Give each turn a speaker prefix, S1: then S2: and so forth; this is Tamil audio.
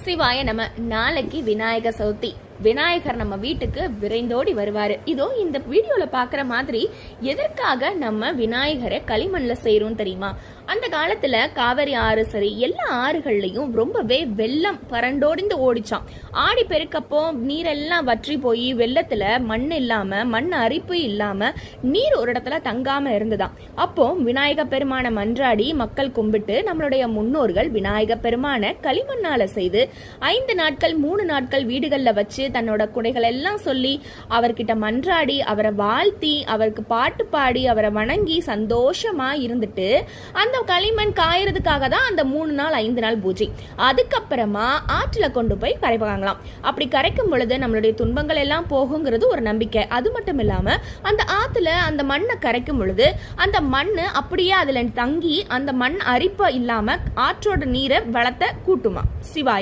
S1: சிவாய நம்ம நாளைக்கு விநாயகர் சதுர்த்தி. விநாயகர் நம்ம வீட்டுக்கு விரைந்தோடி வருவாரு. இதோ இந்த வீடியோல பாக்குற மாதிரி எதற்காக நம்ம விநாயகரை களிமண்ல செய்யறோம் தெரியுமா? அந்த காலத்துல காவிரி ஆறு சரி எல்லா ஆறுகள்லயும் ரொம்பவே வெள்ளம் பரண்டோடிந்து ஓடிச்சான். ஆடி பெருக்கப்போ நீரெல்லாம் வற்றி போய் வெள்ளத்துல மண் இல்லாம மண் அரிப்பு இல்லாம நீர் ஒரு இடத்துல தங்காம இருந்துதான். அப்போ விநாயக பெருமான மன்றாடி மக்கள் கும்பிட்டு நம்மளுடைய முன்னோர்கள் விநாயக பெருமான களிமண்ணால செய்து 5 நாட்கள் 3 நாட்கள் வீடுகள்ல வச்சு தன்னோட குடைகள் எல்லாம் சொல்லி அவர்கிட்ட மன்றாடி அவரை வாழ்த்தி அவருக்கு பாட்டு பாடி அவரை வணங்கி சந்தோஷமா இருந்துட்டு அந்த களிமண் காயறதுக்காக தான் அந்த 3 நாள் 5 நாள் பூஜை. அதுக்கப்புறமா ஆற்றுல கொண்டு போய் கரைப்பாங்களாம். அப்படி கரைக்கும் பொழுது நம்மளுடைய துன்பங்கள் எல்லாம் போகுங்கிறது ஒரு நம்பிக்கை. அது மட்டும் இல்லாம அந்த ஆத்துல அந்த மண்ணை கரைக்கும் பொழுது அந்த மண்ணு அப்படியே அதுல தங்கி அந்த மண் அரிப்ப இல்லாம ஆற்றோட நீரை வளத்தை கூட்டுமா. சிவாய